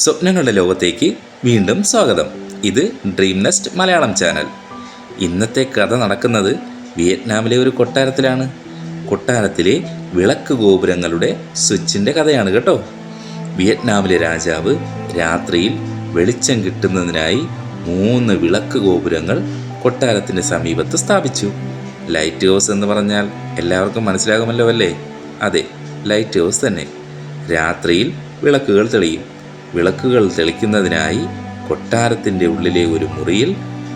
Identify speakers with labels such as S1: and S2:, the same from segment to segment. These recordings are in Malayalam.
S1: സ്വപ്നങ്ങളുടെ ലോകത്തേക്ക് വീണ്ടും സ്വാഗതം. ഇത് ഡ്രീം നെസ്റ്റ് മലയാളം ചാനൽ. ഇന്നത്തെ കഥ നടക്കുന്നത് വിയറ്റ്നാമിലെ ഒരു കൊട്ടാരത്തിലാണ്. കൊട്ടാരത്തിലെ വിളക്ക് ഗോപുരങ്ങളുടെ സ്വിച്ചിൻ്റെ കഥയാണ് കേട്ടോ. വിയറ്റ്നാമിലെ രാജാവ് രാത്രിയിൽ വെളിച്ചം കിട്ടുന്നതിനായി 3 വിളക്ക് ഗോപുരങ്ങൾ കൊട്ടാരത്തിന് സമീപത്ത് സ്ഥാപിച്ചു. ലൈറ്റ് ഹൗസ് എന്ന് പറഞ്ഞാൽ എല്ലാവർക്കും മനസ്സിലാകുമല്ലോ അല്ലേ? അതെ, ലൈറ്റ് ഹൗസ് തന്നെ. രാത്രിയിൽ വിളക്കുകൾ തെളിയും. വിളക്കുകൾ തെളിക്കുന്നതിനായി കൊട്ടാരത്തിൻ്റെ ഉള്ളിലെ ഒരു മുറിയിൽ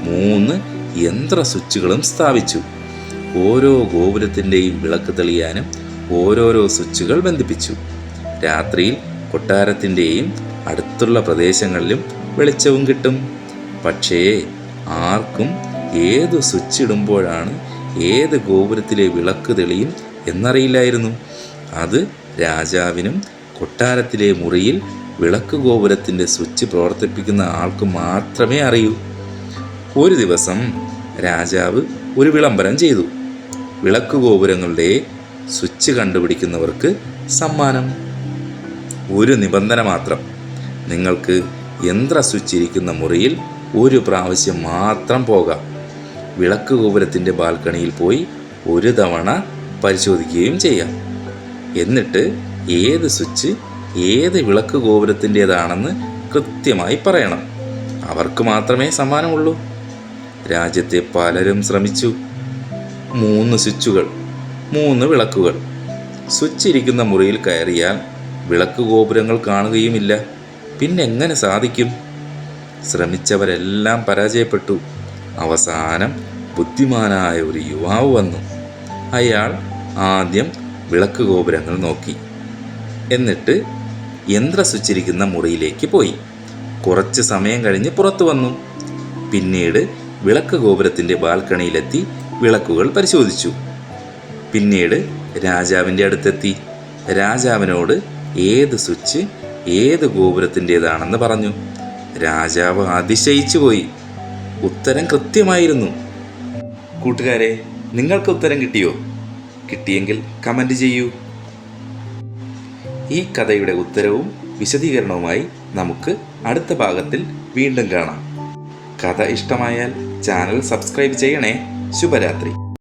S1: 3 യന്ത്ര സ്വിച്ചുകളും സ്ഥാപിച്ചു. ഓരോ ഗോപുരത്തിൻ്റെയും വിളക്ക് തെളിയാനും ഓരോരോ സ്വിച്ചുകൾ ബന്ധിപ്പിച്ചു. രാത്രിയിൽ കൊട്ടാരത്തിൻ്റെയും അടുത്തുള്ള പ്രദേശങ്ങളിലും വെളിച്ചവും കിട്ടും. പക്ഷേ ആർക്കും ഏത് സ്വിച്ച് ഇടുമ്പോഴാണ് ഏത് ഗോപുരത്തിലെ വിളക്ക് തെളിയും എന്നറിയില്ലായിരുന്നു. അത് രാജാവിനും കൊട്ടാരത്തിലെ മുറിയിൽ വിളക്ക് ഗോപുരത്തിൻ്റെ സ്വിച്ച് പ്രവർത്തിപ്പിക്കുന്ന ആൾക്ക് മാത്രമേ അറിയൂ. ഒരു ദിവസം രാജാവ് ഒരു വിളംബരം ചെയ്തു. വിളക്ക് ഗോപുരങ്ങളുടെ സ്വിച്ച് കണ്ടുപിടിക്കുന്നവർക്ക് സമ്മാനം. ഒരു നിബന്ധന മാത്രം: നിങ്ങൾക്ക് യന്ത്ര സ്വിച്ച് ഇരിക്കുന്ന മുറിയിൽ ഒരു പ്രാവശ്യം മാത്രം പോകാം. വിളക്ക് ഗോപുരത്തിൻ്റെ ബാൽക്കണിയിൽ പോയി ഒരു തവണ പരിശോധിക്കുകയും ചെയ്യാം. എന്നിട്ട് ഏത് സ്വിച്ച് ഏത് വിളക്ക് ഗോപുരത്തിൻ്റേതാണെന്ന് കൃത്യമായി പറയണം. അവർക്ക് മാത്രമേ സമ്മാനമുള്ളൂ. രാജ്യത്തെ പലരും ശ്രമിച്ചു. 3 സ്വിച്ചുകൾ, 3 വിളക്കുകൾ. സ്വിച്ച് ഇരിക്കുന്ന മുറിയിൽ കയറിയാൽ വിളക്ക് ഗോപുരങ്ങൾ കാണുകയുമില്ല. പിന്നെങ്ങനെ സാധിക്കും? ശ്രമിച്ചവരെല്ലാം പരാജയപ്പെട്ടു. അവസാനം ബുദ്ധിമാനായ ഒരു യുവാവ് വന്നു. അയാൾ ആദ്യം വിളക്ക് ഗോപുരങ്ങൾ നോക്കി. എന്നിട്ട് യന്ത്ര സ്വിച്ചിരിക്കുന്ന മുറിയിലേക്ക് പോയി. കുറച്ച് സമയം കഴിഞ്ഞ് പുറത്തു വന്നു. പിന്നീട് വിളക്ക് ഗോപുരത്തിൻ്റെ ബാൽക്കണിയിലെത്തി വിളക്കുകൾ പരിശോധിച്ചു. പിന്നീട് രാജാവിൻ്റെ അടുത്തെത്തി. രാജാവിനോട് ഏത് സ്വിച്ച് ഏത് ഗോപുരത്തിൻ്റേതാണെന്ന് പറഞ്ഞു. രാജാവ് അതിശയിച്ചു പോയി. ഉത്തരം കൃത്യമായിരുന്നു. കൂട്ടുകാരെ, നിങ്ങൾക്ക് ഉത്തരം കിട്ടിയോ? കിട്ടിയെങ്കിൽ കമൻറ്റ് ചെയ്യൂ. ഈ കഥയുടെ ഉത്തരവും വിശദീകരണവുമായി നമുക്ക് അടുത്ത ഭാഗത്തിൽ വീണ്ടും കാണാം. കഥ ഇഷ്ടമായാൽ ചാനൽ സബ്സ്ക്രൈബ് ചെയ്യണേ. ശുഭരാത്രി.